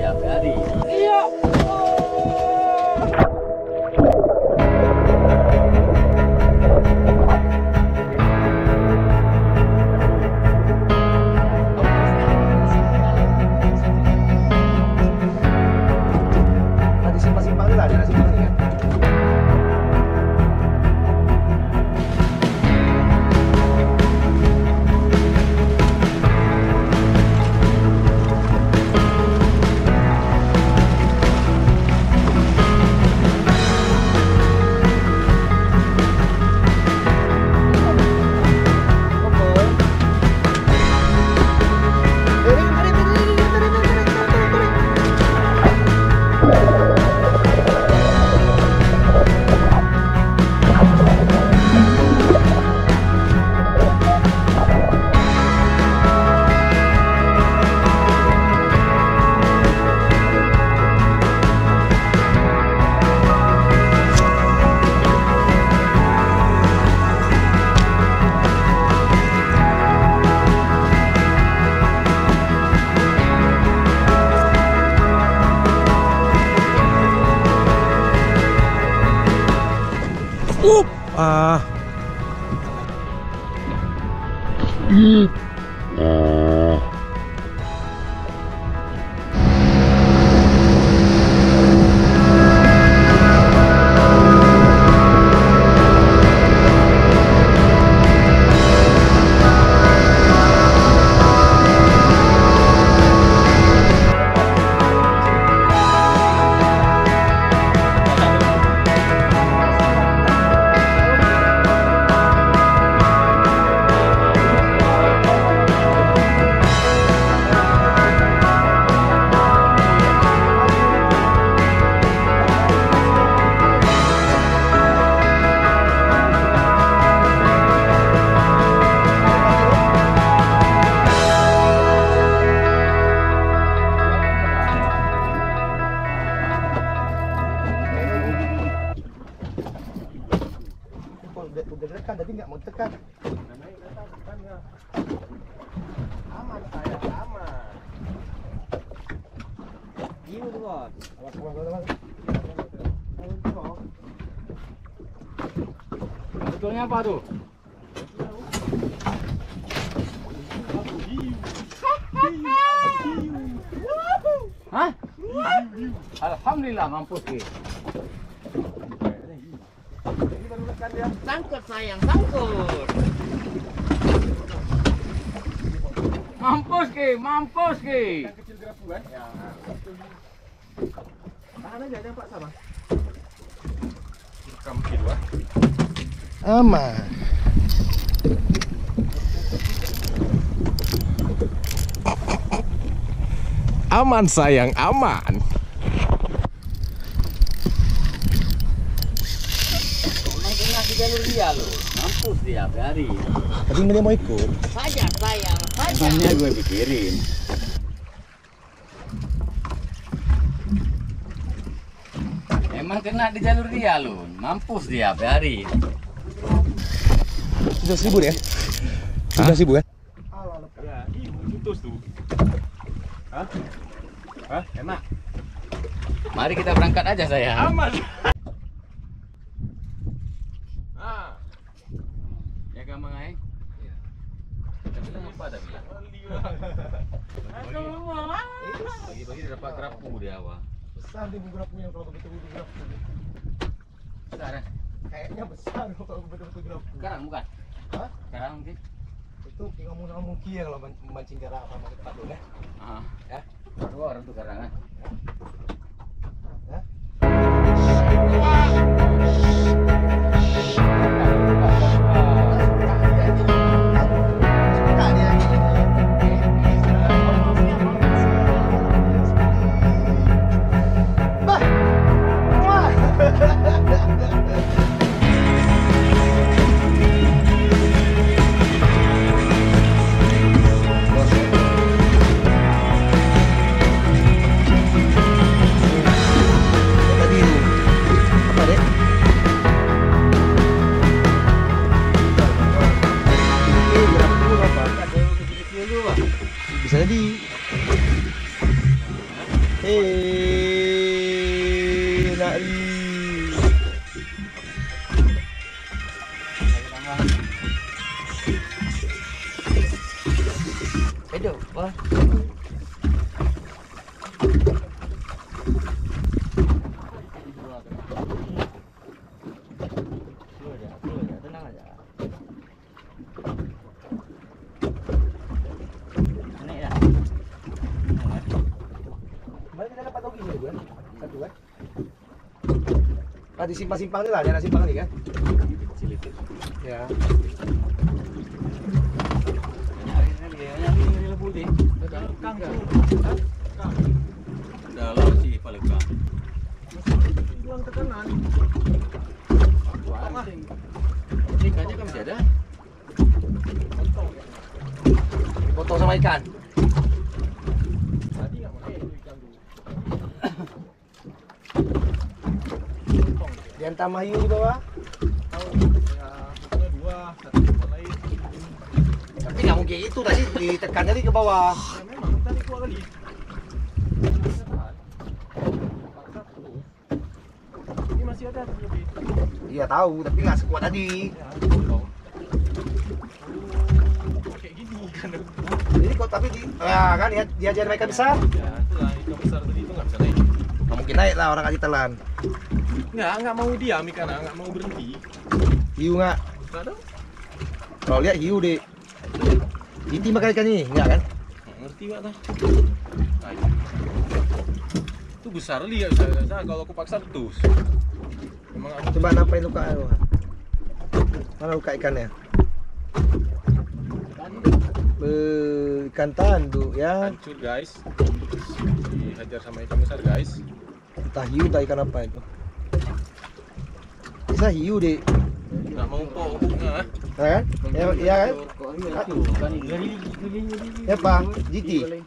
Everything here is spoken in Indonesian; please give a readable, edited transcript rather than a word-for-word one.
tiap hari. Iya. Tadi simpang-simpang dulu, ada simpang kan? Ah. Udah tekan, tapi nggak mau tekan. Aman saya, aman. Gini tuh bos. Betulnya apa tuh? Hah? Alhamdulillah mampus ki. Sangkut sayang, sangkut. Mampus ki, mampus ki. Kecil gerapuan. Ya. Tahan aja, jangan paksa bang. Rekam kedua. Aman. Aman sayang, aman. Tengah di jalur dia loh, mampus tiap hari. Tadi dia mau ikut. Saja sayang, saja. Hanya gue pikirin. Emang kena di jalur dia loh, mampus tiap hari. 17.000 ya? 17.000 ya? Ya, iya putus tuh. Hah? Hah? Enak. Mari kita berangkat aja sayang. Aman. Ya gampang ay. Kita bilang apa dah bilang? Bagi-bagi dia dapat kerapu di awal. Besar di gerapunya kalau betul-betul gerapu. Sekarang, Kayaknya besar kalau betul-betul gerapu. sekarang bukan? Hah? Sekarang mungkin. Itu ngomong sama Muki ya kalau mancing garak apa tempat dulu ya. Ah, Ya. dua orang tuh karangan. Ya. Nak di. Hidup, wah. Tenang aja. Naik dah. Kemarin kita dapat togi ni, kan? Satu kan? Ah, disimpan-simpan ni lah, daerah simpang ni kan? Kecil itu. Ya. Banyak lebih deh. Kang tu. Dah lah si paling kang. Buang ke kanan. Ikannya kan masih ada. Potong sama ikan. Tadi enggak pakai ikan tu. Dihantar mahiu di bawah. Tahu ya, pokoknya dua, satu tempat lain. Tapi nggak mungkin itu tadi ditekan tadi ke bawah. Ya memang tadi dua kali. Ini masih ada lebih. Iya tahu, tapi nggak sekuat tadi. Ya, tahu. Kayak gini kan. Jadi kok tapi ya kan dia ajar mereka besar. Ya, itulah ikan besar tadi itu nggak bisa naik. Nggak mungkin naik lah orang kasih telan. Nggak mau diam ikan, nggak mau berhenti. Hiu nggak? Nggak ada. Kalau lihat hiu deh. Iti makan ikan ini, enggak kan? Nggak ngerti nggak dah. Itu besar lihat saya kalau aku paksa terus. Memang aku Coba nampain luka lu. Mana luka ikannya? Ikan tanduk ya. hancur guys. Dihajar sama ikan besar guys. Entah hiu entah ikan apa itu. Bisa hiu deh. Nggak mau pokoknya. Ya kan? Ya kan? Kan ini. Ya Pak, GT.